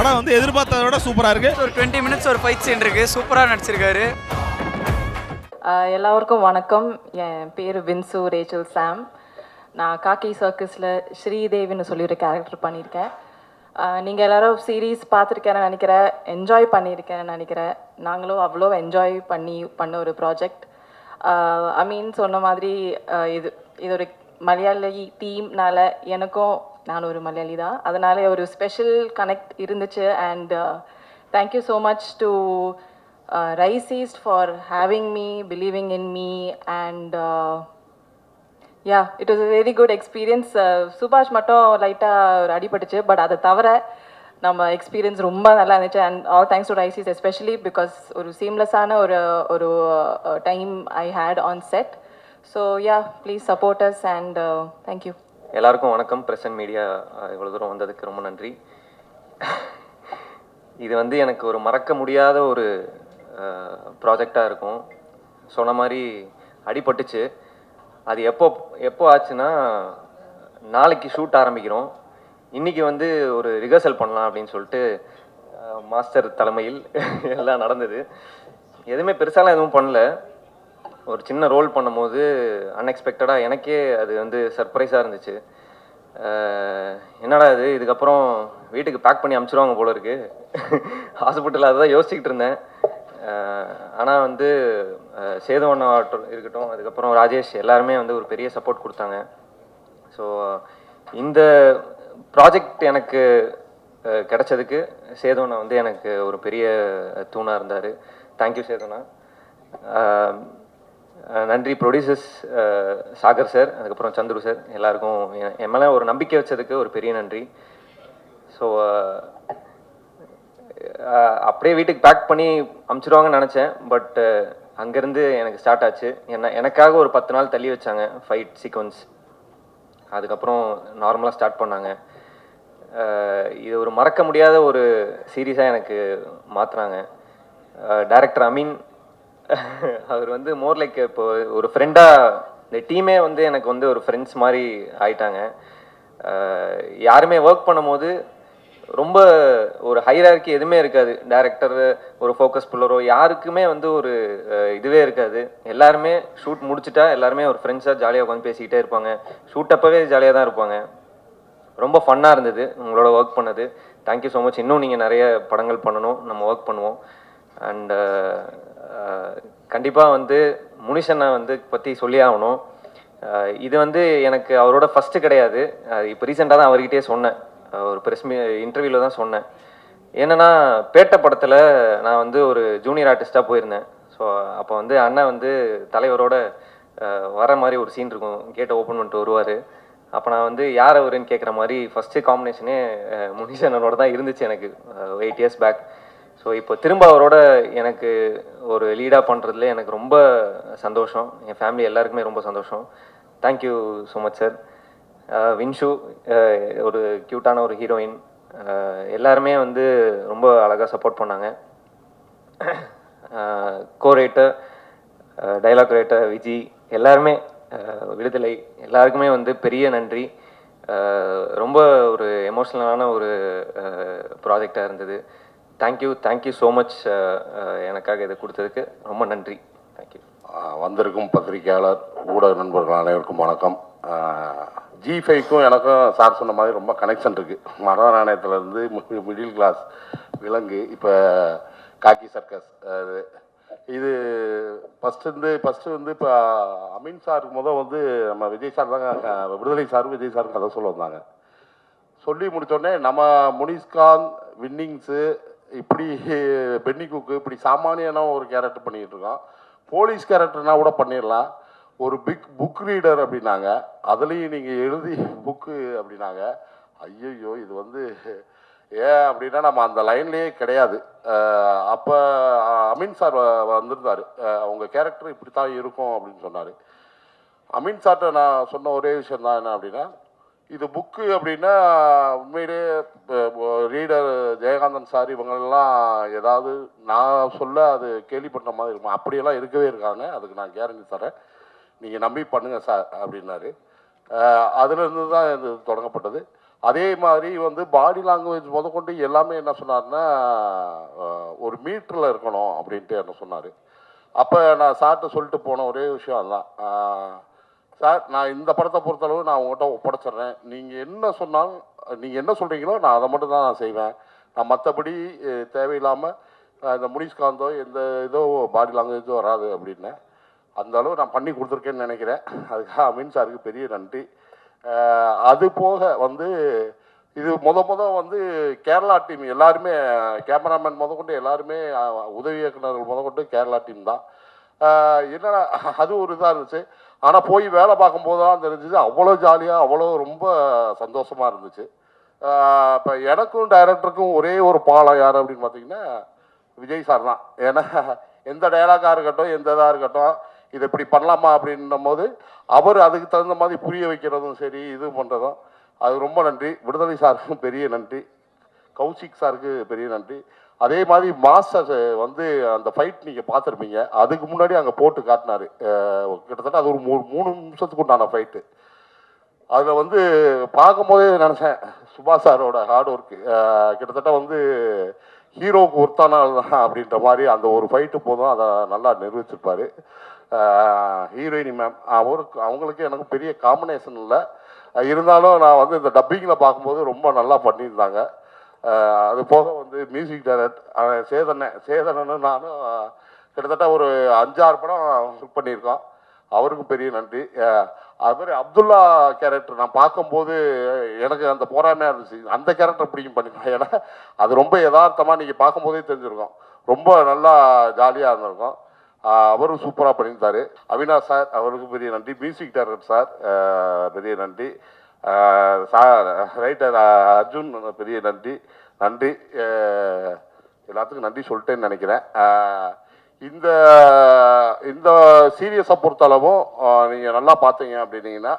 படம் வந்து எதிர்பார்த்ததை விட சூப்பராக இருக்குது. ஒரு 20 மினிட்ஸ் ஒரு ஃபைட் சீன் இருக்குது, சூப்பராக நடிச்சிருக்காரு. எல்லாருக்கும் வணக்கம். என் பேர் வின்சு ரேச்சல் சாம். நான் காக்கி சர்க்கஸில் ஸ்ரீதேவின்னு சொல்லி ஒரு கேரக்டர் பண்ணியிருக்கேன். நீங்கள் எல்லோரும் சீரீஸ் பார்த்துருக்கேன்னு நினைக்கிறேன், என்ஜாய் பண்ணியிருக்கேன்னு நினைக்கிறேன். நாங்களும் அவ்வளோ என்ஜாய் பண்ண ஒரு ப்ராஜெக்ட். அமீன் சொன்ன மாதிரி இது ஒரு மலையாளி டீம்னால எனக்கும், நான் ஒரு மலையாளி தான், அதனால ஒரு ஸ்பெஷல் கனெக்ட் இருந்துச்சு. And thank you so much to Rise East for having me, believing in me, and yeah, it was a very good experience. சுபாஷ் மட்டும் லைட்டாக அடிபட்டுச்சு, பட் அதை தவிர நம்ம எக்ஸ்பீரியன்ஸ் ரொம்ப நல்லா இருந்துச்சு. And all thanks to Rise East especially because ஒரு சீம்லெஸ்ஸான ஒரு time I had on set. So yeah, please support us and thank you. எல்லாருக்கும் வணக்கம். பிரசன்ட் மீடியா இவ்வளோ தூரம் வந்ததுக்கு ரொம்ப நன்றி. இது வந்து எனக்கு ஒரு மறக்க முடியாத ஒரு ப்ராஜெக்டாக இருக்கும். சொன்ன மாதிரி அடிபட்டுச்சு. அது எப்போ ஆச்சுன்னா, நாளைக்கு ஷூட் ஆரம்பிக்கிறோம், இன்றைக்கி வந்து ஒரு ரிஹர்சல் பண்ணலாம் அப்படின்னு சொல்லிட்டு மாஸ்டர் தலைமையில் எல்லாம் நடந்தது. எதுவுமே பெருசாலாம் எதுவும் பண்ணல. ஒரு சின்ன ரோல் பண்ணும்போது அன்எக்ஸ்பெக்டடாக எனக்கே அது வந்து சர்ப்ரைஸாக இருந்துச்சு. என்னடா இதுக்கப்புறம் வீட்டுக்கு பேக் பண்ணி அனுப்பிச்சிடுவாங்க போல இருக்குது. ஹாஸ்பிட்டலில் அதுதான் யோசிச்சுக்கிட்டு இருந்தேன். ஆனால் வந்து சேதுவண்ணா இருக்கட்டும், அதுக்கப்புறம் ராஜேஷ், எல்லாருமே வந்து ஒரு பெரிய சப்போர்ட் கொடுத்தாங்க. ஸோ இந்த ப்ராஜெக்ட் எனக்கு கிடைச்சதுக்கு சேதுவண்ணா வந்து எனக்கு ஒரு பெரிய தூணாக இருந்தார். தேங்க்யூ சேதுவண்ணா. நன்றி ப்ரொடியூசர்ஸ் சாகர் சார், அதுக்கப்புறம் சந்துரு சார், எல்லாருக்கும் என் மேலே ஒரு நம்பிக்கை வச்சதுக்கு ஒரு பெரிய நன்றி. ஸோ அப்படியே வீட்டுக்கு பேக் பண்ணி அனுப்பிச்சிடுவாங்கன்னு நினச்சேன். பட் அங்கேருந்து எனக்கு ஸ்டார்ட் ஆச்சு. எனக்காக ஒரு 10 நாள் தள்ளி வச்சாங்க ஃபைட் சீக்வன்ஸ். அதுக்கப்புறம் நார்மலாக ஸ்டார்ட் பண்ணாங்க. இது ஒரு மறக்க முடியாத ஒரு சீரீஸாக எனக்கு மாற்றினாங்க. டைரக்டர் அமீன் அவர் வந்து மோர் லைக் இப்போ ஒரு ஃப்ரெண்டாக, இந்த டீமே வந்து எனக்கு வந்து ஒரு ஃப்ரெண்ட்ஸ் மாதிரி ஆயிட்டாங்க. யாருமே ஒர்க் பண்ணும்போது ரொம்ப ஒரு ஹைரார்க்கி எதுவுமே இருக்காது. டைரக்டர் ஒரு ஃபோக்கஸ் புல்லரோ யாருக்குமே வந்து ஒரு இதுவே இருக்காது. எல்லாருமே ஷூட் முடிச்சுட்டா எல்லாருமே ஒரு ஃப்ரெண்ட்ஸாக ஜாலியாக உட்காந்து பேசிக்கிட்டே இருப்பாங்க. ஷூட் அப்போவே ஜாலியாக தான் இருப்பாங்க. ரொம்ப ஃபன்னாக இருந்தது உங்களோட ஒர்க் பண்ணது. Thank you so much. இன்னும் நீங்கள் நிறைய படங்கள் பண்ணணும், நம்ம ஒர்க் பண்ணுவோம். அண்ட் கண்டிப்பாக வந்து முனிஷனை வந்து பற்றி சொல்லி ஆகணும். இது வந்து எனக்கு அவரோட ஃபஸ்ட்டு கிடையாது. இப்போ ரீசெண்டாக தான் அவர்கிட்டயே சொன்னேன், ஒரு ப்ரெஸ் இன்டர்வியூவில் தான் சொன்னேன். என்னென்னா, பேட்ட படத்தில் நான் வந்து ஒரு ஜூனியர் ஆர்டிஸ்ட்டாக போயிருந்தேன். ஸோ அப்போ வந்து அண்ணன் வந்து தலைவரோட வர மாதிரி ஒரு சீன் இருக்கும், கேட்டை ஓப்பன் பண்ணிட்டு வருவார். அப்போ நான் வந்து யார் அவருன்னு கேட்குற மாதிரி ஃபஸ்ட்டு காம்பினேஷனே முனிஷனோட தான் இருந்துச்சு எனக்கு 8 இயர்ஸ் பேக். ஸோ இப்போ திரும்ப அவரோட எனக்கு ஒரு லீடாக பண்ணுறதுல எனக்கு ரொம்ப சந்தோஷம். என் ஃபேமிலி எல்லாருக்குமே ரொம்ப சந்தோஷம். Thank you so much sir. வின்ஷு ஒரு க்யூட்டான ஒரு ஹீரோயின். எல்லாருமே வந்து ரொம்ப அழகாக சப்போர்ட் பண்ணாங்க. கோ ரைட்டர், டைலாக் ரைட்டர் விஜி, எல்லாருமே, விடுதலை, எல்லாருக்குமே வந்து பெரிய நன்றி. ரொம்ப ஒரு எமோஷ்னலான ஒரு ப்ராஜெக்டாக இருந்தது. Thank you so much. எனக்காக இதை கொடுத்ததுக்கு ரொம்ப நன்றி. தேங்க்யூ. வந்திருக்கும் பத்திரிகையாளர், ஊடக நண்பர்கள் அனைவருக்கும் வணக்கம். G5க்கும் எனக்கும் சார் சொன்ன மாதிரி ரொம்ப கனெக்ஷன் இருக்குது. மரண நாணயத்துலேருந்து மிடில் கிளாஸ் விலங்கு, இப்போ காக்கி சர்க்கஸ். இது ஃபஸ்ட்டு வந்து இப்போ அமீன் சாருக்கு வந்து நம்ம விஜய் சார் தாங்க, விடுதலை சார் விஜய் சாருக்கு கதை சொல்ல வந்தாங்க. சொல்லி முடித்தோடனே நம்ம முனிஷ்காந்த், வின்னிங்ஸு, இப்படி பென்னி குக்கு, இப்படி சாமானியனா ஒரு கேரக்டர் பண்ணிக்கிட்டு இருக்கோம். போலீஸ் கேரக்டர்னா கூட பண்ணிடலாம். ஒரு புக் ரீடர் அப்படின்னாங்க, அதுலேயும் நீங்கள் எழுதி புக்கு அப்படின்னாங்க. ஐயோ, இது வந்து ஏன் அப்படின்னா நம்ம அந்த லைன்லேயே கிடையாது. அப்போ அமீன் சார் வந்திருந்தார், அவங்க கேரக்டர் இப்படி தான் இருக்கும் அப்படின்னு சொன்னார். அமீன் சார்கிட்ட நான் சொன்ன ஒரே விஷயம் தான் என்ன அப்படின்னா, இது புக்கு அப்படின்னா உண்மையிலே ரீடர் ஜெயகாந்தன் சார் இவங்களெல்லாம் ஏதாவது நான் சொல்ல அது கேள்விப்பட்ட மாதிரி இருக்கும். அப்படியெல்லாம் இருக்கவே இருக்காங்க, அதுக்கு நான் கேரண்டி தரேன், நீங்கள் நம்பி பண்ணுங்கள் சார் அப்படின்னாரு. அதுலேருந்து தான் இது தொடங்கப்பட்டது. அதே மாதிரி வந்து பாடி லாங்குவேஜ் முதற்கொண்டு எல்லாமே என்ன சொன்னார்னா, ஒரு மீட்டரில் இருக்கணும் அப்படின்ட்டு என்ன சொன்னார். அப்போ நான் சார்கிட்ட சொல்லிட்டு போன ஒரே விஷயம் அதுதான். சார், நான் இந்த படத்தை பொறுத்தளவு நான் உங்கள்கிட்ட ஒப்படைச்சிட்றேன். நீங்கள் என்ன சொன்னாலும், நீங்கள் என்ன சொல்கிறீங்களோ நான் அதை மட்டும் தான் நான் செய்வேன். நான் மற்றபடி தேவையில்லாமல் இந்த முனிஷ்காந்தோ எந்த இதோ பாடி லாங்குவேஜோ வராது அப்படின்னேன். அந்த அளவு நான் பண்ணி கொடுத்துருக்கேன்னு நினைக்கிறேன். அதுக்காக அமீன் சாருக்கு பெரிய நன்றி. அது போக வந்து இது வந்து கேரளா டீம் எல்லாருமே, கேமராமேன் முதற்கொண்டு எல்லாருமே, உதவி இயக்குநர்கள் முதற்கொண்டு கேரளா டீம் தான். என்னடா அது ஒரு இதாக இருந்துச்சு. ஆனால் போய் வேலை பார்க்கும்போது தான் தெரிஞ்சுது அவ்வளோ ஜாலியாக, அவ்வளோ ரொம்ப சந்தோஷமாக இருந்துச்சு. இப்போ எனக்கும் டைரக்டருக்கும் ஒரே ஒரு பாலம் யார் அப்படின்னு பார்த்தீங்கன்னா விஜய் சார் தான். ஏன்னா எந்த டைலாக்காக இருக்கட்டும், எந்த இதாக இருக்கட்டும், இது இப்படி பண்ணலாமா அப்படின்னும் போது அவர் அதுக்கு தகுந்த மாதிரி புரிய வைக்கிறதும் சரி, இது பண்ணுறதும், அது ரொம்ப நன்றி. விடுதலை சாருக்கும் பெரிய நன்றி, கௌசிக் சாருக்கு பெரிய நன்றி. அதே மாதிரி மாஸ்டர் வந்து அந்த ஃபைட் நீங்கள் பார்த்துருப்பீங்க. அதுக்கு முன்னாடி அங்கே போட்டு காட்டினார். கிட்டத்தட்ட அது ஒரு 3 நிமிஷத்துக்கு உண்டான ஃபைட்டு. அதில் வந்து பார்க்கும்போதே நினச்சேன், சுபாஷ் சாரோட ஹார்ட் ஒர்க்கு கிட்டத்தட்ட வந்து ஹீரோவுக்கு ஒருத்தான தான் அப்படின்ற மாதிரி அந்த ஒரு ஃபைட்டு போதும் அதை நல்லா நிரூபிச்சிருப்பார். ஹீரோயினி மேம் அவங்களுக்கு எனக்கு பெரிய காம்பினேஷன் இல்லை. இருந்தாலும் நான் வந்து இந்த டப்பிங்கில் பார்க்கும்போது ரொம்ப நல்லா பண்ணியிருந்தாங்க. அது போக வந்து மியூசிக் டைரக்டர் சேதனன்னு நானும் கிட்டத்தட்ட ஒரு 5-6 படம் ஒர்க் பண்ணியிருக்கோம். அவருக்கும் பெரிய நன்றி. அதுமாதிரி அப்துல்லா கேரக்டர் நான் பார்க்கும்போது எனக்கு அந்த போராமையாக இருந்துச்சு, அந்த கேரக்டர் பிடிக்கும் பண்ணிக்கலாம். ஏன்னா அது ரொம்ப யதார்த்தமாக நீங்கள் பார்க்கும்போதே தெரிஞ்சிருக்கோம், ரொம்ப நல்லா ஜாலியாக இருந்திருக்கும். அவரும் சூப்பராக பண்ணியிருந்தார். அவினாஷ் சார் அவருக்கும் பெரிய நன்றி. மியூசிக் டைரக்டர் சார் பெரிய நன்றி. சார் ரைட்டர் அர்ஜுன் பெரிய நன்றி. எல்லாத்துக்கும் நன்றி சொல்லிட்டேன்னு நினைக்கிறேன். இந்த இந்த சீரியஸை பொறுத்தளவும் நீங்கள் நல்லா பார்த்தீங்க அப்படின்னீங்கன்னா,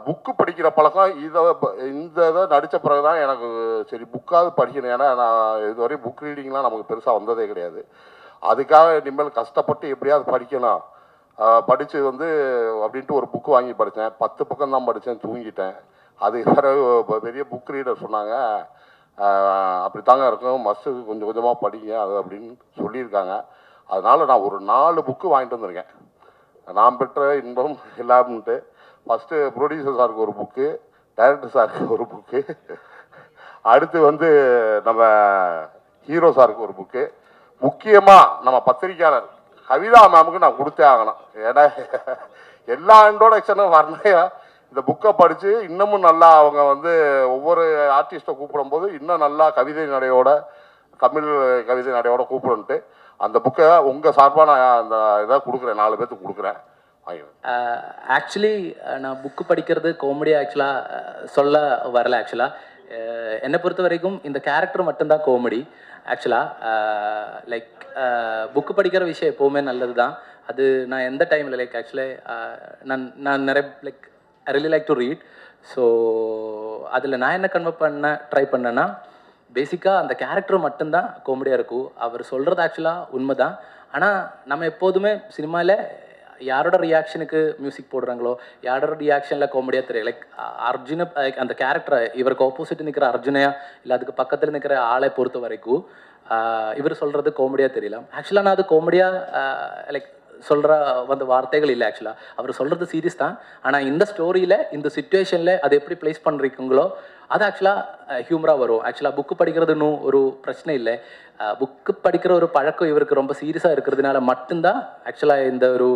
புக்கு படிக்கிற பழக்கம் இந்த இதை நடித்த பிறகு தான் எனக்கு சரி புக்காவது படிக்கணும். ஏன்னா நான் இதுவரை புக் ரீடிங்லாம் நமக்கு பெருசாக வந்ததே கிடையாது. அதுக்காக இனிமேல் கஷ்டப்பட்டு எப்படியாவது படிக்கலாம் படித்து வந்து அப்படின்ட்டு ஒரு புக்கு வாங்கி படித்தேன். 10 பக்கம் தான் படித்தேன், தூங்கிட்டேன். அது பெரிய புக் ரீடர் சொன்னாங்க, அப்படித்தாங்க இருக்கும், மஸ்ட்டு கொஞ்சம் கொஞ்சமாக படிங்க அது அப்படின்னு சொல்லியிருக்காங்க. அதனால் நான் ஒரு 4 புக்கு வாங்கிட்டு வந்திருக்கேன். நான் பெற்ற இன்பம் எல்லாம்ன்ட்டு. ஃபஸ்ட்டு ப்ரொடியூசர் சாருக்கு ஒரு புக்கு, டைரக்டர் சாருக்கு ஒரு புக்கு, அடுத்து வந்து நம்ம ஹீரோ சாருக்கு ஒரு புக்கு, முக்கியமாக நம்ம பத்திரிக்கையாளர் கவிதா மேமுக்கு நான் கொடுத்தே ஆகணும். ஏன்னா எல்லா இன்ட்ரோடக்ஷனும் வரணையா இந்த புக்கை படித்து இன்னமும் நல்லா அவங்க வந்து ஒவ்வொரு ஆர்டிஸ்ட்டை கூப்பிடும்போது இன்னும் நல்லா கவிதை நடையோட, தமிழ் கவிதை நடையோட கூப்பிடுன்ட்டு அந்த புக்கை உங்கள் சார்பாக நான் அந்த இதை கொடுக்குறேன், 4 பேர்த்துக்கு கொடுக்குறேன். ஆக்சுவலி நான் புக்கு படிக்கிறது காமெடியாக சொல்ல வரல. என்னை பொறுத்த வரைக்கும் இந்த கேரக்டர் மட்டும்தான் காமெடி. லைக் புக்கு படிக்கிற விஷயம் எப்போவுமே நல்லது தான். அது நான் எந்த டைமில் லைக் நான் நிறைய like I really like to read. So அதில் நான் என்ன கன்வெர்ட் பண்ண ட்ரை பண்ணேன்னா, பேசிக்காக அந்த கேரக்டர் மட்டும்தான் காமெடியாக இருக்கும். அவர் சொல்கிறது உண்மை தான். ஆனால் நம்ம எப்போதுமே சினிமாவில் யாரோட ரியாக்ஷனுக்கு மியூசிக் போடுறாங்களோ, யாரோட ரியாக்ஷனில் காமெடியாக தெரியும். லைக் அர்ஜுனை அந்த கேரக்டரை, இவருக்கு ஆப்போசிட் நிற்கிற அர்ஜுனையா இல்லை அதுக்கு பக்கத்தில் நிற்கிற ஆளை பொறுத்த வரைக்கும் இவர் சொல்கிறது காமெடியாக தெரியலாம். நான் அது காமெடியாக லைக் சொல்கிற வார்த்தைகள் இல்லை. அவர் சொல்கிறது சீரியஸ் தான். ஆனால் இந்த ஸ்டோரியில் இந்த சிச்சுவேஷனில் அது எப்படி ப்ளேஸ் பண்ணுறீங்களோ அது ஹியூமராக வரும். புக்கு படிக்கிறது இன்னும் ஒரு பிரச்சனை இல்லை. புக்கு படிக்கிற ஒரு பழக்கம் இவருக்கு ரொம்ப சீரியஸாக இருக்கிறதுனால மட்டும்தான் இந்த ஒரு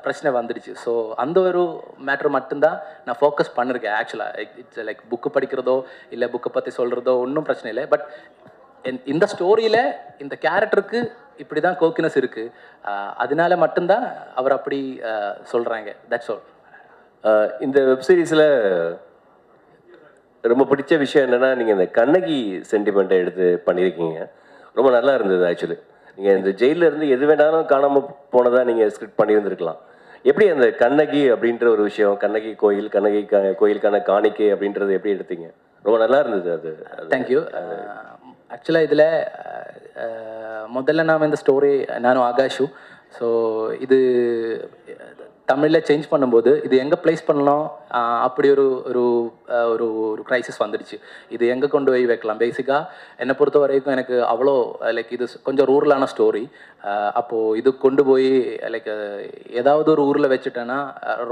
பிரச்சனை வந்துடுச்சு. ஸோ அந்த ஒரு மேட்ரு மட்டும்தான் நான் ஃபோக்கஸ் பண்ணியிருக்கேன். இட்ஸ் லைக் புக்கு படிக்கிறதோ இல்லை புக்கை பற்றி சொல்கிறதோ ஒன்றும் பிரச்சனை இல்லை. பட் இந்த ஸ்டோரியில் இந்த கேரக்டருக்கு இப்படி தான் கோக்கினஸ் இருக்குது. அதனால மட்டும்தான் அவர் அப்படி சொல்கிறாங்க. That's all. இந்த வெப்சீரிஸில் ரொம்ப பிடிச்ச விஷயம் என்னென்னா, நீங்கள் இந்த கண்ணகி சென்டிமெண்ட்டை எடுத்து பண்ணியிருக்கீங்க. ரொம்ப நல்லா இருந்தது. ஆக்சுவலி நீங்கள் இந்த ஜெயிலில் இருந்து எது வேணாலும் காணாமல் போனதாக நீங்கள் ஸ்கிரிப்ட் பண்ணியிருந்துருக்கலாம். எப்படி அந்த கண்ணகி அப்படின்ற ஒரு விஷயம், கண்ணகி கோயில், கண்ணகி கோயிலுக்கான காணிக்கை அப்படின்றது எப்படி எடுத்தீங்க? ரொம்ப நல்லா இருந்தது அது. தேங்க்யூ. இதில் முதல்ல நாம் இந்த ஸ்டோரி நானும் ஆகாஷும். ஸோ இது தமிழில் சேஞ்ச் பண்ணும்போது இது எங்கே ப்ளேஸ் பண்ணலாம் அப்படி ஒரு ஒரு ஒரு ஒரு க்ரைசிஸ் வந்துடுச்சு. இது எங்கே கொண்டு போய் வைக்கலாம். பேசிக்காக என்னை பொறுத்த வரைக்கும் எனக்கு அவ்வளோ லைக் இது கொஞ்சம் ரூரலான ஸ்டோரி. அப்போது இது கொண்டு போய் லைக் ஏதாவது ஒரு ஊரில் வச்சுட்டேன்னா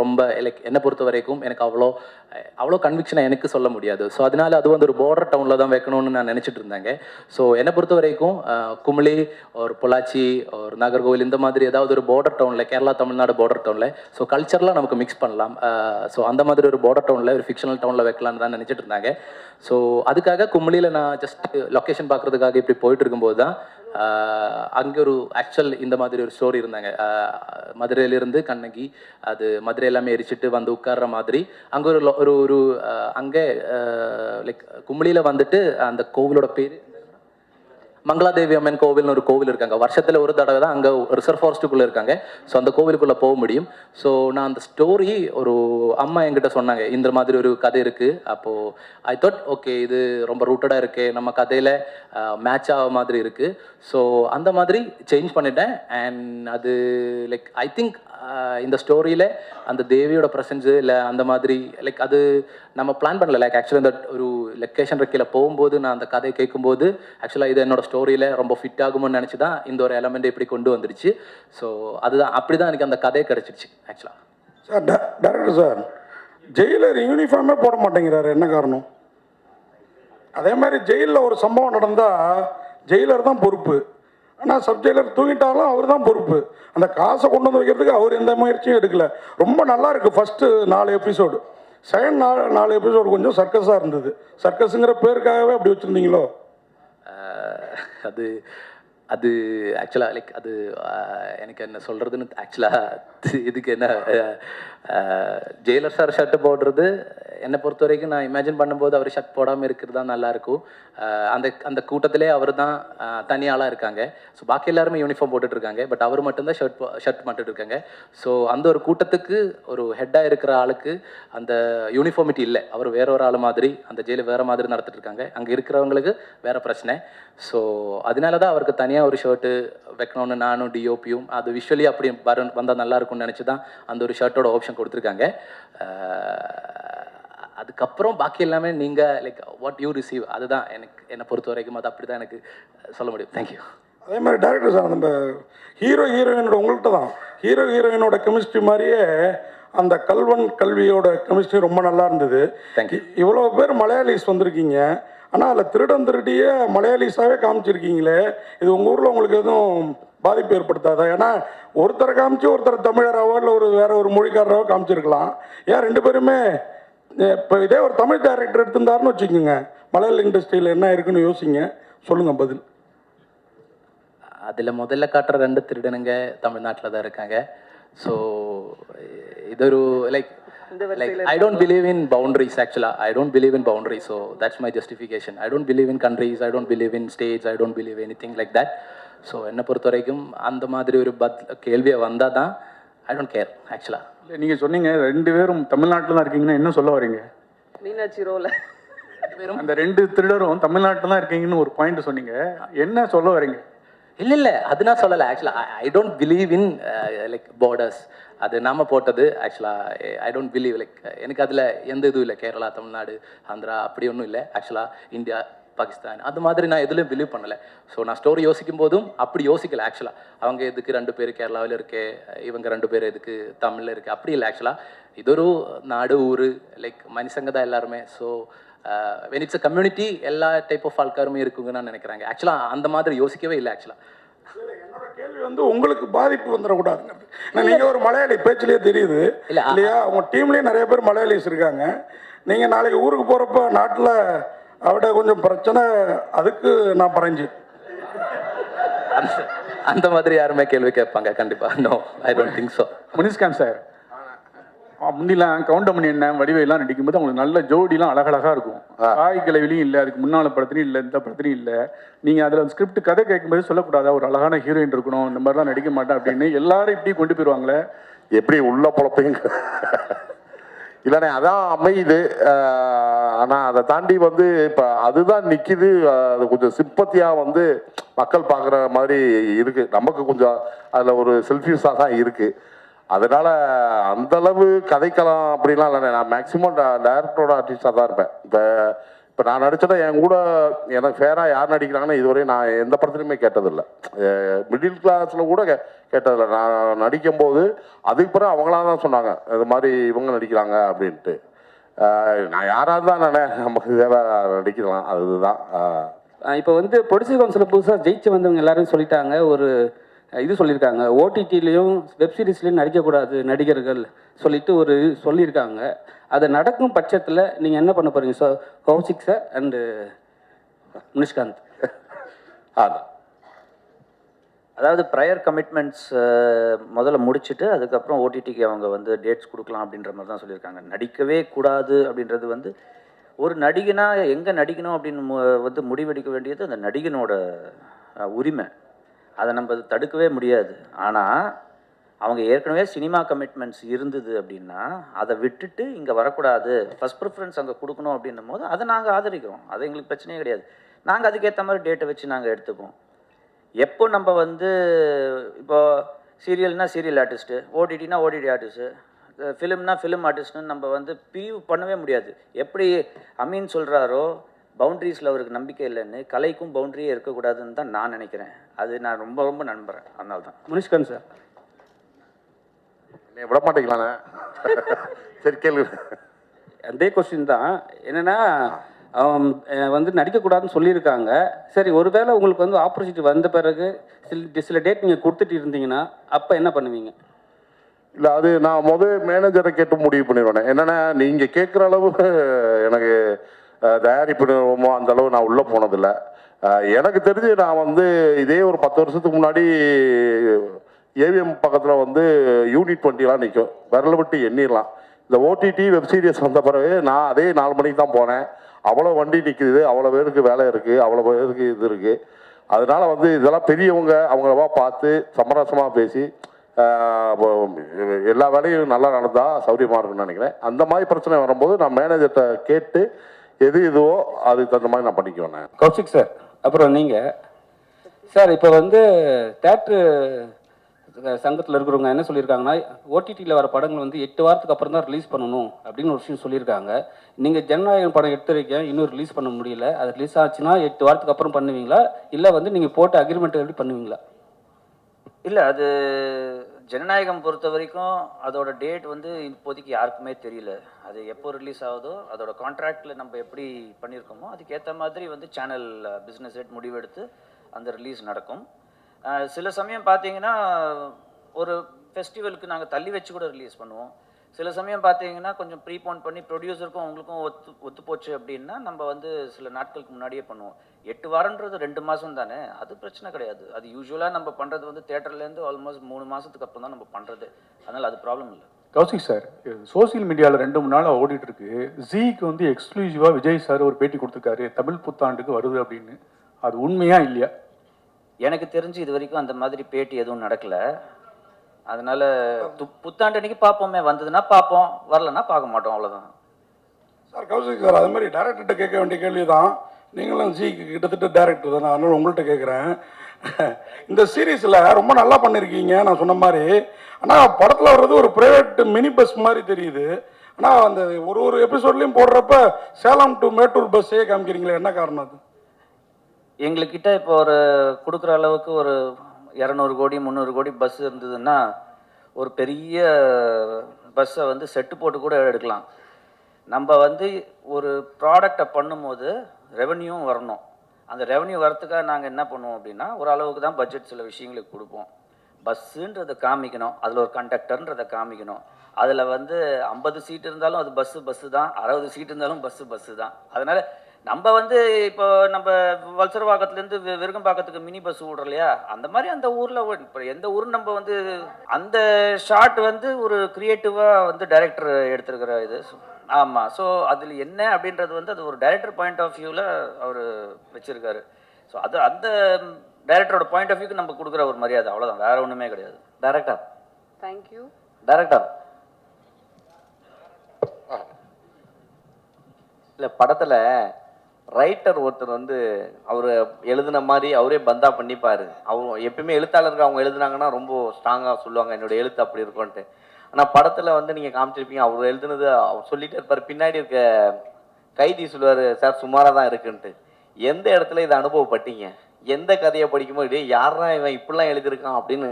ரொம்ப லைக் என்னை பொறுத்த வரைக்கும் எனக்கு அவ்வளோ கன்விக்ஷனை எனக்கு சொல்ல முடியாது. ஸோ அதனால அது வந்து ஒரு பார்டர் டவுனில் தான் வைக்கணும்னு நான் நினச்சிட்டு இருந்தாங்க. ஸோ என்னை பொறுத்த வரைக்கும் குமிளி ஒரு பொள்ளாச்சி ஒரு நாகர்கோவில் இந்த மாதிரி ஏதாவது ஒரு பார்டர் டவுனில் கேரளா தமிழ்நாடு பார்டர் டவுனில் ஸோ கல்ச்சர்லாம் நமக்கு மிக்ஸ் பண்ணலாம். ஸோ அந்த மாதிரி ஒரு பார்டர் டவுனில் ஒரு ஃபிக்ஷனல் டவுனில் வைக்கலான்னு தான் நினச்சிட்டு இருந்தாங்க. ஸோ அதுக்காக குமிளியில் நான் ஜஸ்ட் லொக்கேஷன் பார்க்குறதுக்காக இப்படி போயிட்டு இருக்கும்போது தான் அங்கே ஒரு ஆக்சுவல் இந்த மாதிரி ஒரு ஸ்டோரி இருந்தாங்க. மதுரையிலிருந்து கண்ணகி அது மதுரை எல்லாமே எரிச்சிட்டு வந்து உட்கார்ற மாதிரி அங்கே ஒரு ஒரு அங்கே லைக் குமிளியில் வந்துட்டு அந்த கோவிலோட பேர் மங்களாதேவி அம்மன் கோவில்னு ஒரு கோவில் இருக்காங்க. வருஷத்தில் ஒரு தடவை தான் அங்கே ரிசர்வ் ஃபாரஸ்ட்டுக்குள்ளே இருக்காங்க. ஸோ அந்த கோவிலுக்குள்ளே போக முடியும். ஸோ நான் அந்த ஸ்டோரி ஒரு அம்மா என்கிட்ட சொன்னாங்க இந்த மாதிரி ஒரு கதை இருக்குது. அப்போது ஐ தாட் ஓகே இது ரொம்ப ரூட்டடாக இருக்குது, நம்ம கதையில் மேட்ச் ஆக மாதிரி இருக்குது. ஸோ அந்த மாதிரி சேஞ்ச் பண்ணிட்டேன். அண்ட் அது லைக் ஐ திங்க் இந்த ஸ்டோரியில் அந்த தேவியோட ப்ரெசன்ஸு இல்லை அந்த மாதிரி லைக் அது நம்ம பிளான் பண்ணல. லைக் ஆக்சுவலாக இந்த ஒரு லொக்கேஷன் இருக்கையில் போகும்போது நான் அந்த கதையை கேட்கும்போது ஆக்சுவலாக இது என்னோட ஸ்டோரியில் ரொம்ப ஃபிட் ஆகும்னு நினச்சி தான் இந்த ஒரு எலமெண்ட் இப்படி கொண்டு வந்துடுச்சு. ஸோ அதுதான் அப்படி தான் எனக்கு அந்த கதையை கிடச்சிருச்சு ஆக்சுவலாக. சார் டேரக்டர் சார் ஜெயிலர் யூனிஃபார்மே போட மாட்டேங்கிறாரு, என்ன காரணம்? அதே மாதிரி ஜெயிலில் ஒரு சம்பவம் நடந்தால் ஜெயிலர் தான் பொறுப்பு, ஆனால் சப் ஜெயிலர் தூங்கிட்டாலும் அவர் தான் பொறுப்பு. அந்த காசை கொண்டு வந்து வைக்கிறதுக்கு அவர் எந்த முயற்சியும் எடுக்கல. ரொம்ப நல்லா இருக்குது ஃபஸ்ட்டு 4 எபிசோடு. செகண்ட் 4 எபிசோடு கொஞ்சம் சர்க்கஸாக இருந்தது. சர்க்கஸுங்கிற பேருக்காகவே அப்படி வச்சுருந்தீங்களோ? அது அது ஆக்சுவலாக லைக் அது எனக்கு என்ன சொல்கிறதுன்னு ஆக்சுவலாக இதுக்கு என்ன ஜெயிலர் சார் ஷர்ட்டு போடுறது என்னை பொறுத்த வரைக்கும் நான் இமேஜின் பண்ணும்போது அவர் ஷர்ட் போடாமல் இருக்கிறது தான் நல்லாயிருக்கும். அந்த அந்த கூட்டத்திலே அவர் தான் தனியாளாக இருக்காங்க. ஸோ பாக்கி எல்லாருமே யூனிஃபார்ம் போட்டுட்ருக்காங்க, பட் அவர் மட்டும்தான் ஷர்ட் மட்டும் இருக்காங்க. ஸோ அந்த ஒரு கூட்டத்துக்கு ஒரு ஹெட்டாக இருக்கிற ஆளுக்கு அந்த யூனிஃபார்மிட்டி இல்லை. அவர் வேற ஒரு ஆள் மாதிரி அந்த ஜெயிலை வேறு மாதிரி நடத்திட்டு இருக்காங்க. அங்கே இருக்கிறவங்களுக்கு வேறு பிரச்சனை. ஸோ அதனால தான் அவருக்கு தனியாக ஒரு ஷர்ட்டு வைக்கணும்னு நானும் டிஓபியும் அது விஷுவலி அப்படி வந்தால் நல்லா இருக்கும்னு நினச்சி தான் அந்த ஒரு ஷர்ட்டோட ஆப்ஷன் கொடுத்துருக்காங்க. அதுக்கப்புறம் பாக்கி எல்லாமே நீங்கள் லைக் வாட் யூ ரிசீவ் அதுதான் எனக்கு என்னை பொறுத்த வரைக்கும் அது அப்படி தான் எனக்கு சொல்ல முடியும். தேங்க்யூ. அதே மாதிரி டேரக்டர் சார் நம்ம ஹீரோயினோட உங்கள்கிட்ட தான் ஹீரோயினோட கெமிஸ்ட்ரி மாதிரியே அந்த கல்வியோட கெமிஸ்ட்ரி ரொம்ப நல்லா இருந்தது. தேங்க்யூ. இவ்வளோ பேர் மலையாளிஸ் வந்திருக்கீங்க, ஆனால் அதில் திருடிய மலையாளிஸாகவே காமிச்சிருக்கீங்களே, இது உங்கள் ஊரில் உங்களுக்கு எதுவும் பாதிப்பு ஏற்படுத்தாதா? ஏன்னா ஒருத்தரை காமிச்சு ஒருத்தர் தமிழராவோ இல்லை வேற ஒரு மொழிக்காரராவோ காமிச்சிருக்கலாம். ஏன் 2 பேருமே இப்போ இதே ஒரு தமிழ் டைரக்டர் எடுத்திருந்தாருன்னு வச்சுக்கோங்க, மலையாள இண்டஸ்ட்ரியில் என்ன இருக்குன்னு யோசிங்க, சொல்லுங்கள் பதில். அதில் முதல்ல காட்டுற 2 திருடனுங்க தமிழ்நாட்டில் தான் இருக்காங்க. ஸோ இது ஒரு like I don't believe in boundaries actually. I don't believe in boundaries. So that's my justification. I don't believe in countries. I don't believe in states. I don't believe anything like that. So என்னை பொறுத்த வரைக்கும் அந்த மாதிரி ஒரு கேள்வியை வந்தால் தான் I don't care actually. இல்லை நீங்கள் சொன்னீங்க 2 பேரும் தமிழ்நாட்டில் தான் இருக்கீங்கன்னா என்ன சொல்ல வரீங்க? மீனாட்சி ரோல அந்த 2 திருடரும் தமிழ்நாட்டில் தான் இருக்கீங்கன்னு ஒரு பாயிண்ட் சொன்னீங்க, என்ன சொல்ல வரீங்க? இல்லை அது நான் சொல்லலை ஆக்சுவலாக. I don't believe in like borders. அது நாம போட்டது ஆக்சுவலாக. ஐ டோன்ட் பிலீவ் லைக் எனக்கு அதில் எந்த இதுவும் இல்லை. கேரளா தமிழ்நாடு ஆந்திரா அப்படி ஒன்றும் இல்லை ஆக்சுவலாக. இந்தியா பாகிஸ்தான் அது மாதிரி நான் எதுலையும் பிலீவ் பண்ணலை. ஸோ நான் ஸ்டோரி யோசிக்கும் போதும் அப்படி யோசிக்கலை ஆக்சுவலாக. அவங்க எதுக்கு 2 பேர் கேரளாவில் இருக்கே, இவங்க 2 பேர் எதுக்கு தமிழில் இருக்குது அப்படி இல்லை ஆக்சுவலாக. இது ஒரு நாடு ஊர் லைக் மனுஷங்க தான் எல்லாருமே. So when it's a community எல்லா டைப் ஆஃப் ஆൾക്കാருமே இருக்குங்கன்னு நான் நினைக்கிறாங்க. ஆக்சுவலாக அந்த மாதிரி யோசிக்கவே இல்லை ஆக்சுவலாக. என்னோட கேள்வி வந்து உங்களுக்கு பாதிப்பு வந்துடக்கூடாதுங்கிறது. நீங்கள் ஒரு மலையாளி பேச்சிலேயே தெரியுது இல்லையா? உங்கள் டீம்லேயே நிறைய பேர் மலையாளிஸ் இருக்காங்க. நீங்கள் நாளைக்கு ஊருக்கு போகிறப்ப நாட்டில் அவட கொஞ்சம் பிரச்சனை, அதுக்கு நான் பறஞ்சு அந்த மாதிரி யாருமே கேள்வி கேட்பாங்க கண்டிப்பாக? No, I don't think so. முனிஸ்கான் சார் முந்திலாம் கவுண்டமணி என்ன வடிவையெல்லாம் நடிக்கும்போது அவங்களுக்கு நல்ல ஜோடிலாம் அழகழகாக இருக்கும். காய் கிளவிலையும் இல்லை, அதுக்கு முன்னால் படத்துலையும் இல்லை, இந்த படத்துலையும் இல்லை. நீங்கள் அதில் ஸ்கிரிப்ட் கதை கேட்கும்போது சொல்லக்கூடாதா ஒரு அழகான ஹீரோயின் இருக்கணும், இந்த மாதிரிலாம் நடிக்க மாட்டேன் அப்படின்னு எல்லாரும் இப்படி கொண்டு போயிடுவாங்களே, எப்படி உள்ள பொழப்பையும் இல்லைண்ணே அதான் அமையுது. ஆனால் அதை தாண்டி வந்து இப்போ அதுதான் நிற்கிது. அது கொஞ்சம் சிம்பத்தியாக வந்து மக்கள் பார்க்குற மாதிரி இருக்குது. நமக்கு கொஞ்சம் அதில் ஒரு செல்ஃபியூஸாக தான் இருக்குது. அதனால் அந்தளவு கதைக்கலாம் அப்படிலாம் இல்லை. நான் மேக்ஸிமம் டேரக்டரோட ஆர்டிஸ்டாக தான் இருப்பேன். இப்போ நான் நடிச்சதை என் கூட எனக்கு ஃபேராக யார் நடிக்கிறாங்கன்னு இதுவரை நான் எந்த படத்துலையுமே கேட்டதில்லை. மிடில் கிளாஸில் கூட கேட்டதில்லை. நான் நடிக்கும்போது அதுக்கு பிறகு அவங்களாம் தான் சொன்னாங்க இது மாதிரி இவங்க நடிக்கிறாங்க அப்படின்ட்டு. நான் யாராக இருந்தால் நமக்கு தேவை நடிக்கலாம், அதுதான். இப்போ வந்து ப்ரொடியூசர் கவுன்சிலில் புதுசாக ஜெயிச்சு வந்தவங்க எல்லாரும் சொல்லிட்டாங்க, ஒரு இது சொல்லியிருக்காங்க, ஓடிடிலையும் வெப்சீரிஸ்லையும் நடிக்கக்கூடாது நடிகர்கள் சொல்லிட்டு ஒரு சொல்லியிருக்காங்க. அது நடக்கும் பட்சத்தில் நீங்கள் என்ன பண்ண போகிறீங்க? So Kaushik sir and Munishkanth. அதாவது ப்ரையர் கமிட்மெண்ட்ஸ் முதல்ல முடிச்சுட்டு அதுக்கப்புறம் ஓடிடிக்கு அவங்க வந்து டேட்ஸ் கொடுக்கலாம் அப்படின்ற மாதிரி தான் சொல்லியிருக்காங்க. நடிக்கவே கூடாது அப்படின்றது வந்து ஒரு நடிகனா எங்கே நடிக்கணும் அப்படின்னு வந்து முடிவெடுக்க வேண்டியது அந்த நடிகனோட உரிமை. அதை நம்ம தடுக்கவே முடியாது. ஆனால் அவங்க ஏற்கனவே சினிமா கமிட்மெண்ட்ஸ் இருந்தது அப்படின்னா அதை விட்டுட்டு இங்கே வரக்கூடாது, ஃபஸ்ட் ப்ரிஃபரன்ஸ் அங்கே கொடுக்கணும் அப்படின்னும் போது அதை நாங்கள் ஆதரிக்கிறோம். அது எங்களுக்கு பிரச்சனையே கிடையாது. நாங்கள் அதுக்கேற்ற மாதிரி டேட்டை வச்சு நாங்கள் எடுத்துப்போம். எப்போ நம்ம வந்து இப்போ சீரியல்னா சீரியல் ஆர்டிஸ்ட்டு, ஓடிடினா ஓடிடி ஆர்டிஸ்ட்டு, ஃபிலிம்னா ஃபிலிம் ஆர்டிஸ்ட்னு நம்ம வந்து பிரிவு பண்ணவே முடியாது. எப்படி அமீன் சொல்கிறாரோ பவுண்ட்ரிஸில் அவருக்கு நம்பிக்கை இல்லைன்னு, கலைக்கும் பவுண்ட்ரியே இருக்கக்கூடாதுன்னு தான் நான் நினைக்கிறேன். அது நான் ரொம்ப ரொம்ப நம்புகிறேன். அதனால தான். முனிஷ்காந்த் சார் என்னை விட மாட்டேங்களாண்ணே? சரி கேள்வி. அதே கொஸ்டின் தான். என்னென்னா வந்து நடிக்கக்கூடாதுன்னு சொல்லியிருக்காங்க. சரி, ஒருவேளை உங்களுக்கு வந்து ஆப்பர்ச்சுனிட்டி வந்த பிறகு சில டேட் நீங்கள் கொடுத்துட்டு இருந்தீங்கன்னா அப்போ என்ன பண்ணுவீங்க? இல்லை, அது நான் மேனேஜரை கேட்டு முடிவு பண்ணிடுவேன். என்னென்னா நீங்கள் கேட்குற அளவு எனக்கு தயாரிப்பு அந்த அளவு நான் உள்ளே போனதில்லை. எனக்கு தெரிஞ்சு நான் வந்து இதே ஒரு 10 வருஷத்துக்கு முன்னாடி ஏவிஎம் பக்கத்தில் வந்து யூனிட் 20 நிற்கும், விரல விட்டு எண்ணிடலாம். இந்த ஓடிடி வெப்சீரிஸ் வந்த பிறகு நான் அதே 4 மணிக்கு தான் போனேன். அவ்வளோ வண்டி நிற்கிது, அவ்வளோ பேருக்கு வேலை இருக்குது, அவ்வளோ பேருக்கு இது இருக்குது. அதனால் வந்து இதெல்லாம் பெரியவங்க அவங்களவா பார்த்து சமரசமாக பேசி எல்லா வேலையும் நல்லா நடந்தால் சௌரியமாக இருக்குன்னு நினைக்கிறேன். அந்த மாதிரி பிரச்சனை வரும்போது நான் மேனேஜர்கிட்ட கேட்டு எது இதுவோ அதுக்கு தகுந்த மாதிரி நான் பண்ணிக்குவேன். கௌசிக் சார், அப்புறம் நீங்கள் சார் இப்போ வந்து தேட்ரு சங்கத்தில் இருக்கிறவங்க என்ன சொல்லியிருக்காங்கன்னா, ஓடிடியில் வர படங்கள் வந்து 8 வாரத்துக்கு அப்புறம் தான் ரிலீஸ் பண்ணணும் அப்படின்னு ஒரு விஷயம் சொல்லியிருக்காங்க. நீங்கள் ஜனநாயகம் படம் எடுத்துருக்கீங்க, இன்னும் ரிலீஸ் பண்ண முடியல. அது ரிலீஸ் ஆச்சுன்னா 8 வாரத்துக்கு அப்புறம் பண்ணுவீங்களா, இல்லை வந்து நீங்கள் போட்ட அக்ரிமெண்ட் எப்படி பண்ணுவீங்களா? இல்லை, அது ஜனநாயகம் பொறுத்த வரைக்கும் அதோட டேட் வந்து இப்போதைக்கு யாருக்குமே தெரியல. அது எப்போ ரிலீஸ் ஆகுதோ அதோட கான்ட்ராக்டில் நம்ம எப்படி பண்ணியிருக்கோமோ அதுக்கேற்ற மாதிரி வந்து சேனல் பிஸ்னஸ் ஹெட் முடிவெடுத்து அந்த ரிலீஸ் நடக்கும். சில சமயம் பார்த்தீங்கன்னா ஒரு ஃபெஸ்டிவலுக்கு நாங்கள் தள்ளி வச்சு கூட ரிலீஸ் பண்ணுவோம். சில சமயம் பார்த்தீங்கன்னா கொஞ்சம் ப்ரீபோன் பண்ணி ப்ரொடியூசருக்கும் அவங்களுக்கும் ஒத்து போச்சு அப்படின்னா நம்ம வந்து சில நாட்களுக்கு முன்னாடியே பண்ணுவோம். 8 வாரன்றது 2 மாதம் தானே, அது பிரச்சனை கிடையாது. அது யூஸ்வலாக நம்ம பண்ணுறது வந்து தேட்டர்லேருந்து ஆல்மோஸ்ட் 3 மாதத்துக்கு அப்புறம் தான் நம்ம பண்ணுறது. அதனால் அது ப்ராப்ளம் இல்லை. கௌசிக் சார், சோசியல் மீடியாவில் 2-3 நாள் ஓடிட்டு இருக்கு. ஜீக்கு வந்து எக்ஸ்க்ளூசிவாக விஜய் சார் ஒரு பேட்டி கொடுத்துருக்காரு, தமிழ் புத்தாண்டுக்கு வருது அப்படின்னு. அது உண்மையா இல்லையா? எனக்கு தெரிஞ்சு இது வரைக்கும் அந்த மாதிரி பேட்டி எதுவும் நடக்கலை. அதனால புத்தாண்டு அன்னைக்கு பார்ப்போமே, வந்ததுன்னா பார்ப்போம், வரலன்னா பார்க்க மாட்டோம், அவ்வளோதான். சார் கௌசிக் சார், அது மாதிரி டேரக்டர்கிட்ட கேட்க வேண்டிய கேள்வி தான். நீங்களும் ஜிக்கு கிட்டத்தட்ட டேரக்டர் தானே, அதனால உங்கள்கிட்ட கேட்குறேன். இந்த சீரீஸில் ரொம்ப நல்லா பண்ணியிருக்கீங்க நான் சொன்ன மாதிரி. ஆனால் படத்தில் வர்றது ஒரு ப்ரைவேட் மினி பஸ் மாதிரி தெரியுது. ஆனால் அந்த ஒரு எபிசோட்லேயும் போடுறப்ப சேலம் டு மேட்டூர் பஸ்ஸே காமிக்கிறீங்களே, என்ன காரணம் அது? எங்கள்கிட்ட இப்போ ஒரு கொடுக்குற அளவுக்கு ஒரு 200 கோடி 300 கோடி பஸ் இருந்ததுன்னா ஒரு பெரிய பஸ்ஸை வந்து செட்டு போட்டு கூட எடுக்கலாம். நம்ம வந்து ஒரு ப்ராடக்டை பண்ணும்போது ரெவன்யூவும் வரணும். அந்த ரெவன்யூ வரத்துக்காக நாங்கள் என்ன பண்ணுவோம் அப்படின்னா ஒரு அளவுக்கு தான் பட்ஜெட் சில விஷயங்களுக்கு கொடுப்போம். பஸ்ஸுன்றதை காமிக்கணும், அதில் ஒரு கண்டக்டர்ன்றதை காமிக்கணும். அதில் வந்து 50 சீட் இருந்தாலும் அது பஸ்ஸு தான், 60 சீட் இருந்தாலும் பஸ்ஸு தான். அதனால் நம்ம வந்து இப்போ நம்ம வல்சரவாக்கத்துலேருந்து விருகம்பாக்கத்துக்கு மினி பஸ் விடுறோம் இல்லையா, அந்த மாதிரி அந்த ஊரில் இப்போ எந்த ஊரும் நம்ம வந்து அந்த ஷாட் வந்து ஒரு க்ரியேட்டிவாக வந்து டைரக்டர் எடுத்துருக்கிற இது. ஆமாம். ஸோ அதில் என்ன அப்படின்றது வந்து அது ஒரு டைரக்டர் பாயிண்ட் ஆஃப் வியூவில் அவர் வச்சுருக்காரு. ஸோ அது அந்த டைரக்டரோட பாயிண்ட் ஆஃப் வியூக்கு நம்ம கொடுக்குற ஒரு மரியாதை, அவ்வளோதான், வேறு ஒன்றுமே கிடையாது. Director thank you. டைரக்டர் இல்லை, படத்தில் ரைட்டர் ஒருத்தர் வந்து அவர் எழுதின மாதிரி அவரே பந்தா பண்ணிப்பார். அவங்க எப்பயுமே எழுத்தாளர்கள் அவங்க எழுதுனாங்கன்னா ரொம்ப ஸ்ட்ராங்காக சொல்லுவாங்க என்னோட எழுத்து அப்படி இருக்கும்ன்ட்டு. ஆனால் படத்தில் வந்து நீங்கள் காமிச்சிருப்பீங்க அவர் எழுதுனது அவர் சொல்லிட்டே இருப்பார், பின்னாடி இருக்க கைதி சொல்லுவார் சார் சுமாராக தான் இருக்குன்ட்டு. எந்த இடத்துல இதை அனுபவப்பட்டீங்க? எந்த கதையை படிக்கும்போது யாரா இவன் இப்படிலாம் எழுதியிருக்கான் அப்படின்னு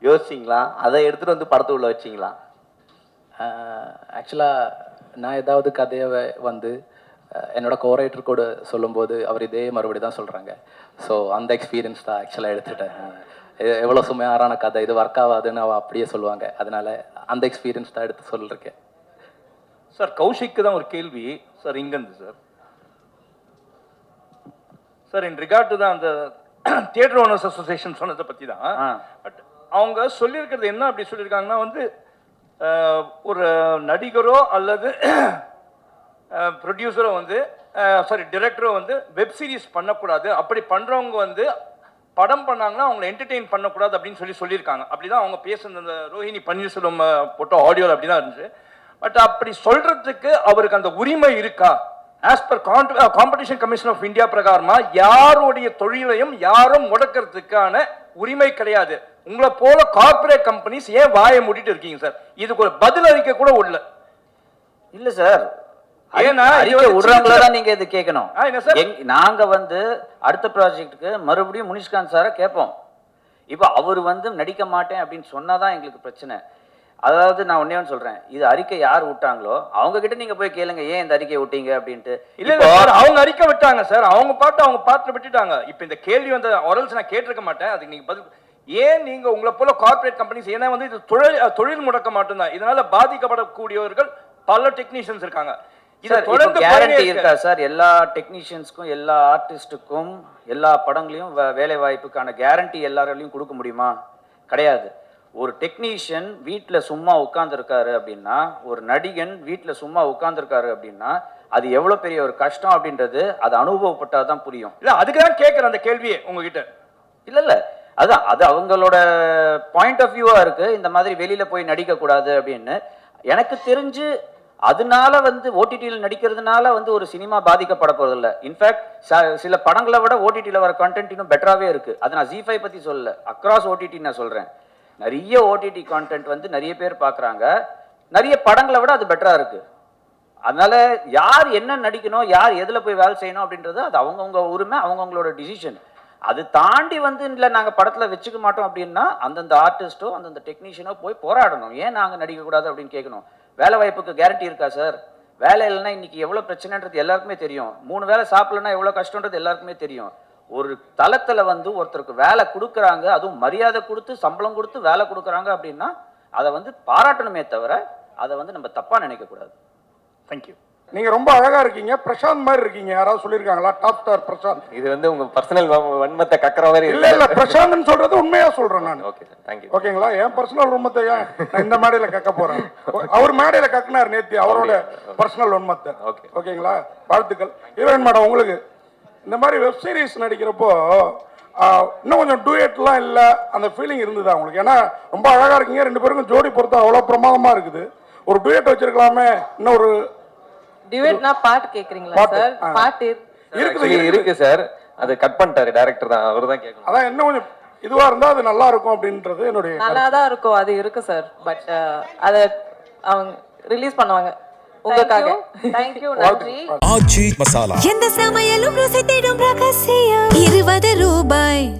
யோசிச்சிங்களா? அதை எடுத்துகிட்டு வந்து படத்துக்குள்ளே வச்சிங்களா? ஆக்சுவலாக நான் ஏதாவது கதையை வந்து என்னோட கோரைட்டர் கூட சொல்லும்போது அவர் இதே மறுபடி தான் சொல்கிறாங்க. ஸோ அந்த எக்ஸ்பீரியன்ஸ் தான் ஆக்சுவலாக எடுத்துட்டேன். எவ்வளோ சுமையாரான கதை, இது ஒர்க் ஆகாதுன்னு அவள் அப்படியே சொல்லுவாங்க. அதனால அந்த எக்ஸ்பீரியன்ஸ் தான் எடுத்து சொல்லியிருக்கேன். சார் கௌஷிக்கு தான் ஒரு கேள்வி சார் இங்கேருந்து sir. Sir in regard to தான் அந்த தியேட்டர் ஓனர்ஸ் அசோசியேஷன் சொன்னதை பற்றி தான். பட் அவங்க சொல்லியிருக்கிறது என்ன அப்படி சொல்லியிருக்காங்கன்னா வந்து ஒரு நடிகரோ அல்லது ப்ரொடியூசரோ வந்து டிரெக்டரோ வந்து வெப் சீரிஸ் பண்ணக்கூடாது, அப்படி பண்ணுறவங்க வந்து படம் பண்ணாங்கன்னா அவங்களை என்டர்டெயின் பண்ணக்கூடாது அப்படின்னு சொல்லியிருக்காங்க. அப்படி தான் அவங்க பேசுன அந்த ரோஹிணி பன்னீர்செல்வம் போட்ட ஆடியோவில் அப்படி தான் இருந்துச்சு. பட் அப்படி சொல்கிறதுக்கு அவருக்கு அந்த உரிமை இருக்கா? As per Competition Commission of India பிரகாரமா யாருடைய தொழிலையும் யாரும் முடக்கிறதுக்கான உரிமை கிடையாது. உங்களை போல கார்பரேட் கம்பெனிஸ் ஏன் வாயை மூடிட்டு இருக்கீங்க சார்? இதுக்கு ஒரு பதில் அறிக்கை கூட உள்ள இல்லை சார். நீங்க இது கேட்கணும். நாங்க வந்து அடுத்த ப்ராஜெக்டுக்கு மறுபடியும் முனிஷ்காந்த் சாரை கேட்போம். இப்போ அவர் வந்து நடிக்க மாட்டேன் அப்படின்னு சொன்னாதான் எங்களுக்கு பிரச்சனை. அதாவது நான் ஒன்னே ஒன்று சொல்றேன், இது அறிக்கை யார் விட்டாங்களோ அவங்க கிட்ட நீங்க போய் கேளுங்க ஏன் இந்த அறிக்கை விட்டீங்க அப்படின்ட்டு. இல்ல அவங்க அறிக்கை விட்டாங்க சார், அவங்க பாட்டு விட்டுட்டாங்க. இப்போ இந்த கேள்வி வந்து ஒரல்ஸ் நான் கேட்டிருக்க மாட்டேன், அதுக்கு நீங்க பதில் ஏன் நீங்க உங்களை போல கார்பரேட் கம்பெனிஸ், ஏன்னா வந்து இது தொழில் முடக்க மட்டும்தான், இதனால பாதிக்கப்படக்கூடியவர்கள் பல டெக்னீஷியன்ஸ் இருக்காங்க. கேரண்டி இருக்கா சார் எல்லா டெக்னீஷியன்ஸ்க்கும் எல்லா ஆர்டிஸ்டுக்கும் எல்லா படங்களையும் வேலை வாய்ப்புக்கான கேரண்டி எல்லாராலையும் கொடுக்க முடியுமா? கிடையாது. ஒரு டெக்னீஷியன் வீட்டில் சும்மா உட்கார்ந்துருக்காரு அப்படின்னா, ஒரு நடிகன் வீட்டில் சும்மா உட்கார்ந்துருக்காரு அப்படின்னா அது எவ்வளோ பெரிய ஒரு கஷ்டம் அப்படின்றது அது அனுபவப்பட்டாதான் புரியும். இல்லை அதுக்கு தான் கேட்குறேன் அந்த கேள்வியே உங்ககிட்ட. இல்லை அதான் அது அவங்களோட பாயிண்ட் ஆஃப் வியூவாக இருக்குது. இந்த மாதிரி வெளியில் போய் நடிக்கக்கூடாது அப்படின்னு எனக்கு தெரிஞ்சு அதனால வந்து ஓடிடியில் நடிக்கிறதுனால வந்து ஒரு சினிமா பாதிக்கப்பட போறதில்லை. இன்ஃபேக்ட் சில படங்களை விட ஓடிடியில் வர கண்டென்ட் இன்னும் பெட்டராகவே இருக்கு. அது நான் ZEE5 பற்றி சொல்லல, அக்ராஸ் ஓடிடி நான் சொல்கிறேன். நிறைய ஓடிடி கான்டென்ட் வந்து நிறைய பேர் பார்க்குறாங்க, நிறைய படங்களை விட அது பெட்டராக இருக்கு. அதனால யார் என்ன நடிக்கணும், யார் எதில் போய் வேலை செய்யணும் அப்படின்றது அது அவங்கவுங்க உரிமை, அவங்கவுங்களோட டிசிஷன். அது தாண்டி வந்து இல்லை நாங்கள் படத்தில் வச்சுக்க மாட்டோம் அப்படின்னா அந்தந்த ஆர்டிஸ்ட்டோ அந்தந்த டெக்னீஷியனோ போய் போராடணும். ஏன் நாங்கள் நடிக்கக்கூடாது அப்படின்னு கேட்கணும். வேலை வாய்ப்புக்கு கேரண்டி இருக்கா சார்? வேலை இல்லைன்னா இன்னைக்கு எவ்வளோ பிரச்சனைன்றது எல்லாருக்குமே தெரியும். 3 வேளை சாப்பிடலன்னா எவ்வளோ கஷ்டன்றது எல்லாருக்குமே தெரியும். ஒரு தளத்தில் வந்து ஒருத்தருக்கு வேலை கொடுக்குறாங்க, அதுவும் மரியாதை கொடுத்து சம்பளம் கொடுத்து வேலை கொடுக்குறாங்க அப்படின்னா அதை வந்து பாராட்டணுமே தவிர அதை வந்து நம்ம தப்பாக நினைக்கக்கூடாது. தேங்க்யூ. நீங்க ரொம்ப அழகா இருக்கீங்க, பிரசாந்த் மாதிரி இருக்கீங்க. யாராவது சொல்லியிருக்காங்களா? Top star Prashanth. இது வந்து உங்க பர்சனல் வன்மத்தை கக்கற மாதிரி இல்ல பிரசாந்த் சொல்றது உண்மையா சொல்றேன் நான். Okay sir, thank you. ஓகேங்களா? என் பர்சனல் வன்மத்தை நான் இந்த மேடையில கக்க போறேன். அவர் மேடையில கக்கினார் நேத்து அவரோட பர்சனல் வன்மத்தை. ஓகேங்களா? வாழ்த்துக்கள். ஹீரோயின் மேடம், உங்களுக்கு இந்த மாதிரி வெப் சீரிஸ் நடிக்கிறப்போ இன்னும் கொஞ்சம் டூயட்லாம் இல்லை அந்த ஃபீலிங் இருந்ததா உங்களுக்கு? ஏன்னா ரொம்ப அழகா இருக்கீங்க, 2 பேருக்கும் ஜோடி பொறுத்தா அவ்வளோ பிரமாதமா இருக்குது. ஒரு டூயட் வச்சிருக்கலாமே. இன்னும் ஒரு டியூட்னா பாட்டு கேக்குறீங்களா சார்? பாட்டு இருக்கு சார், அது கட் பண்ணிட்டாரு டைரக்டர் தான், அவர் தான் கேட்கணும். அதான் இன்னும் கொஞ்சம் இதுவா இருந்தா அது நல்லா இருக்கும் அப்படின்றது என்னுடைய. நல்லா தான் இருக்கும், அது இருக்கு சார். பட் அதை அவங்க ரிலீஸ் பண்ணுவாங்க உங்களுக்காக. தேங்க்யூ, நன்றி. ஆச்சி மசாலா, எந்த சமையலும் ருசி தேடும் ரகசியம். 20 ரூபாய்.